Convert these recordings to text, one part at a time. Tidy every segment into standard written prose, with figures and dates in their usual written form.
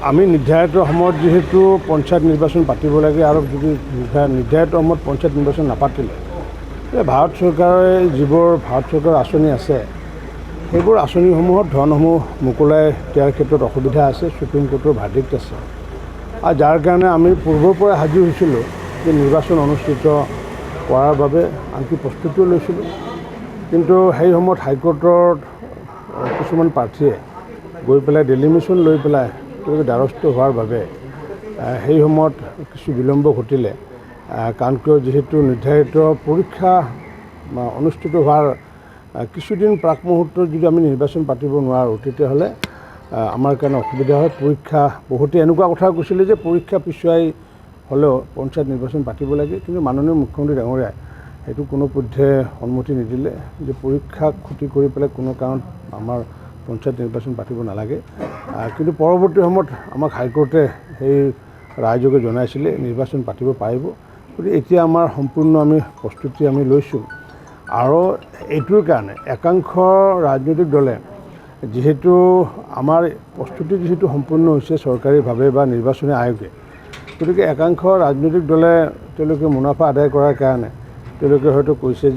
আমি নিৰ্ধাৰিত সময়ত যেহেতু পঞ্চায়ত নিৰ্বাচন পাতিব লাগে আৰু যদি নিৰ্ধাৰিত সময়ত পঞ্চায়ত নিৰ্বাচন নাপাতিলে ভাৰত চৰকাৰে যিবোৰ ভাৰত চৰকাৰৰ আঁচনি আছে সেইবোৰ আঁচনিসমূহত ধনসমূহ মোকলাই দিয়াৰ ক্ষেত্ৰত অসুবিধা আছে, সুপ্ৰিম কোৰ্টৰ ভাৰ্ডিক্ট আছে। আৰু যাৰ কাৰণে আমি পূৰ্বৰ পৰাই সাজু হৈছিলোঁ যে নিৰ্বাচন অনুষ্ঠিত কৰাৰ বাবে আনকি প্ৰস্তুতিও লৈছিলোঁ। কিন্তু সেই সময়ত হাইকোৰ্টৰ কিছুমান প্ৰাৰ্থীয়ে গৈ পেলাই দিল্লী মিছন লৈ পেলাই তেওঁলোকে দ্বাৰস্থ হোৱাৰ বাবে সেই সময়ত কিছু বিলম্ব ঘটিলে। কাৰণ কিয় যিহেতু নিৰ্ধাৰিত পৰীক্ষা অনুষ্ঠিত হোৱাৰ কিছুদিন প্ৰাক মুহূৰ্তত যদি আমি নিৰ্বাচন পাতিব নোৱাৰোঁ তেতিয়াহ'লে আমাৰ কাৰণে অসুবিধা হয়। পৰীক্ষা বহুতে এনেকুৱা কথা কৈছিলে যে পৰীক্ষা পিছুৱাই হ'লেও পঞ্চায়ত নিৰ্বাচন পাতিব লাগে, কিন্তু মাননীয় মুখ্যমন্ত্ৰী ডাঙৰীয়াই সেইটো কোনোপধ্যে সন্মতি নিদিলে যে পৰীক্ষাক ক্ষতি কৰি পেলাই কোনো কাৰণত আমাৰ পঞ্চায়ত নিৰ্বাচন পাতিব নালাগে। কিন্তু পৰৱৰ্তী সময়ত আমাক হাইকোৰ্টে সেই ৰায়যোগে জনাইছিলে নিৰ্বাচন পাতিব পাৰিব। গতিকে এতিয়া আমাৰ সম্পূৰ্ণ আমি প্ৰস্তুতি আমি লৈছোঁ। আৰু এইটোৰ কাৰণে একাংশ ৰাজনৈতিক দলে যিহেতু আমাৰ প্ৰস্তুতি যিহেতু সম্পূৰ্ণ হৈছে চৰকাৰীভাৱে বা নিৰ্বাচনী আয়োগে, গতিকে একাংশ ৰাজনৈতিক দলে তেওঁলোকে মুনাফা আদায় কৰাৰ কাৰণে তেওঁলোকে হয়তো কৈছে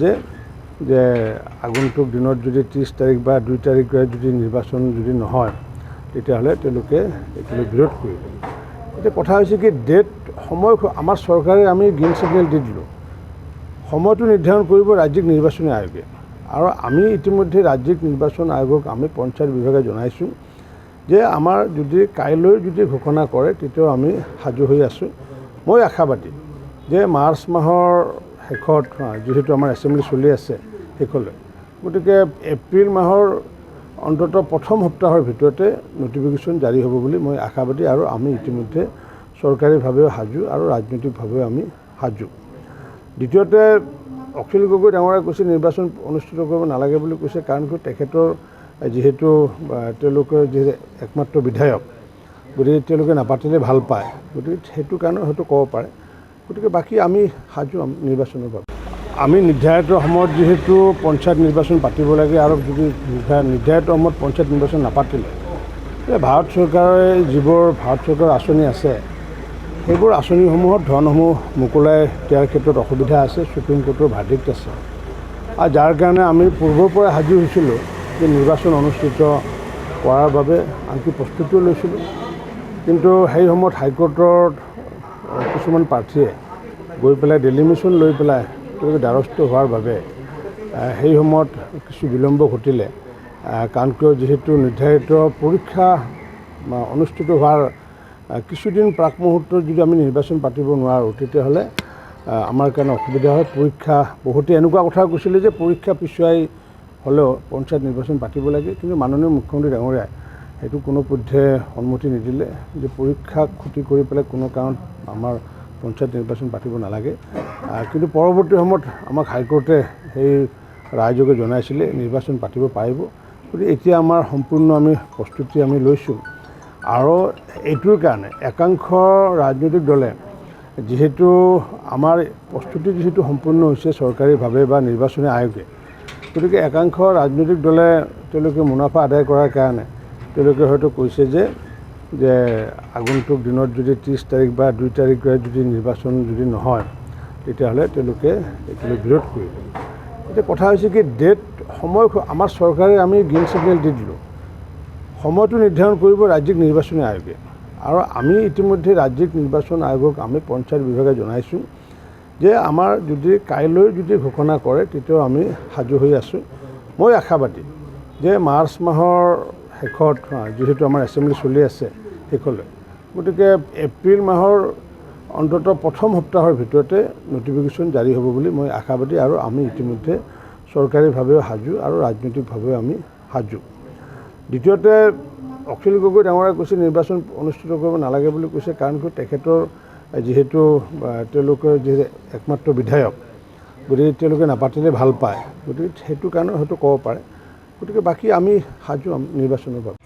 যে আগন্তুক দিনত যদি 30 তাৰিখ বা 2 তাৰিখে যদি নিৰ্বাচন যদি নহয় তেতিয়াহ'লে তেওঁলোকে এইটোলৈ বিৰোধ কৰিব। এতিয়া কথা হৈছে কি ডেট সময় আমাৰ চৰকাৰে আমি গ্ৰীণ ছিগনেল দি দিলোঁ, সময়টো নিৰ্ধাৰণ কৰিব ৰাজ্যিক নিৰ্বাচনী আয়োগে। আৰু আমি ইতিমধ্যে ৰাজ্যিক নিৰ্বাচন আয়োগক আমি পঞ্চায়ত বিভাগে জনাইছোঁ যে আমাৰ যদি কাইলৈ যদি ঘোষণা কৰে তেতিয়াও আমি সাজু হৈ আছোঁ। মই আশাবাদী যে মাৰ্চ মাহৰ শেষত যিহেতু আমাৰ এছেম্বলি চলি আছে শেষলৈ, গতিকে এপ্ৰিল মাহৰ অন্ততঃ প্ৰথম সপ্তাহৰ ভিতৰতে নটিফিকেশ্যন জাৰি হ'ব বুলি মই আশাবাদী। আৰু আমি ইতিমধ্যে চৰকাৰীভাৱেও সাজু আৰু ৰাজনৈতিকভাৱেও আমি সাজু। দ্বিতীয়তে অখিল গগৈ ডাঙৰীয়াই কৈছে নিৰ্বাচন অনুষ্ঠিত কৰিব নালাগে বুলি কৈছে, কাৰণ তেখেতৰ যিহেতু তেওঁলোকৰ যিহেতু একমাত্ৰ বিধায়ক, গতিকে তেওঁলোকে নাপাতিলে ভাল পায়, গতিকে সেইটো কাৰণে হয়তো ক'ব পাৰে। গতিকে বাকী আমি সাজু নিৰ্বাচনৰ বাবে। আমি নিৰ্ধাৰিত সময়ত যিহেতু পঞ্চায়ত নিৰ্বাচন পাতিব লাগে আৰু যদি নিৰ্ধাৰিত সময়ত পঞ্চায়ত নিৰ্বাচন নাপাতিলে ভাৰত চৰকাৰে যিবোৰ ভাৰত চৰকাৰৰ আঁচনি আছে সেইবোৰ আঁচনিসমূহত ধনসমূহ মোকলাই দিয়াৰ ক্ষেত্ৰত অসুবিধা আছে, সুপ্ৰিম কোৰ্টৰ ভাৰ্ডিক্ট আছে। আৰু যাৰ কাৰণে আমি পূৰ্বৰ পৰাই সাজু হৈছিলোঁ যে নিৰ্বাচন অনুষ্ঠিত কৰাৰ বাবে আনকি প্ৰস্তুতিও লৈছিলোঁ। কিন্তু সেই সময়ত হাইকোৰ্টৰ কিছুমান প্ৰাৰ্থীয়ে গৈ পেলাই দিল্লী মিছন লৈ পেলাই তেওঁলোকে দ্বাৰস্থ হোৱাৰ বাবে সেই সময়ত কিছু বিলম্ব ঘটিলে। কাৰণ কিয় যিহেতু নিৰ্ধাৰিত পৰীক্ষা অনুষ্ঠিত হোৱাৰ কিছুদিন প্ৰাক মুহূৰ্তত যদি আমি নিৰ্বাচন পাতিব নোৱাৰোঁ তেতিয়াহ'লে আমাৰ কাৰণে অসুবিধা হয়। পৰীক্ষা বহুতে এনেকুৱা কথা কৈছিলে যে পৰীক্ষা পিছুৱাই হ'লেও পঞ্চায়ত নিৰ্বাচন পাতিব লাগে, কিন্তু মাননীয় মুখ্যমন্ত্ৰী ডাঙৰীয়াই সেইটো কোনোপধ্যে সন্মতি নিদিলে যে পৰীক্ষাক ক্ষতি কৰি পেলাই কোনো কাৰণত আমাৰ পঞ্চায়ত নিৰ্বাচন পাতিব নালাগে। কিন্তু পৰৱৰ্তী সময়ত আমাক হাইকোৰ্টে সেই ৰায়যোগে জনাইছিলে নিৰ্বাচন পাতিব পাৰিব। গতিকে এতিয়া আমাৰ সম্পূৰ্ণ আমি প্ৰস্তুতি আমি লৈছোঁ। আৰু এইটোৰ কাৰণে একাংশ ৰাজনৈতিক দলে যিহেতু আমাৰ প্ৰস্তুতি যিহেতু সম্পূৰ্ণ হৈছে চৰকাৰীভাৱে বা নিৰ্বাচনী আয়োগে, গতিকে একাংশ ৰাজনৈতিক দলে তেওঁলোকে মুনাফা আদায় কৰাৰ কাৰণে তেওঁলোকে হয়তো কৈছে যে আগন্তুক দিনত যদি 30 তাৰিখ বা 2 তাৰিখে যদি নিৰ্বাচন যদি নহয় তেতিয়াহ'লে তেওঁলোকে এইটোলৈ বিৰোধ কৰিব। এতিয়া কথা হৈছে কি ডেট সময় আমাৰ চৰকাৰে আমি গ্ৰীণ ছিগনেল দি দিলোঁ, সময়টো নিৰ্ধাৰণ কৰিব ৰাজ্যিক নিৰ্বাচনী আয়োগে। আৰু আমি ইতিমধ্যে ৰাজ্যিক নিৰ্বাচন আয়োগক আমি পঞ্চায়ত বিভাগে জনাইছোঁ যে আমাৰ যদি কাইলৈ যদি ঘোষণা কৰে তেতিয়াও আমি সাজু হৈ আছোঁ। মই আশাবাদী যে মাৰ্চ মাহৰ শেষত যিহেতু আমাৰ এছেম্বলি চলি আছে শেষলৈ, গতিকে এপ্ৰিল মাহৰ অন্ততঃ প্ৰথম সপ্তাহৰ ভিতৰতে নটিফিকেশ্যন জাৰি হ'ব বুলি মই আশাবাদী। আৰু আমি ইতিমধ্যে চৰকাৰীভাৱেও সাজু আৰু ৰাজনৈতিকভাৱেও আমি সাজু। দ্বিতীয়তে অখিল গগৈ ডাঙৰীয়াই কৈছে নিৰ্বাচন অনুষ্ঠিত কৰিব নালাগে বুলি কৈছে, কাৰণ তেখেতৰ যিহেতু তেওঁলোকৰ যিহেতু একমাত্ৰ বিধায়ক, গতিকে তেওঁলোকে নাপাতিলে ভাল পায়, গতিকে সেইটো কাৰণে হয়তো ক'ব পাৰে। গতিকে বাকী আমি সাজু নিৰ্বাচনৰ বাবে।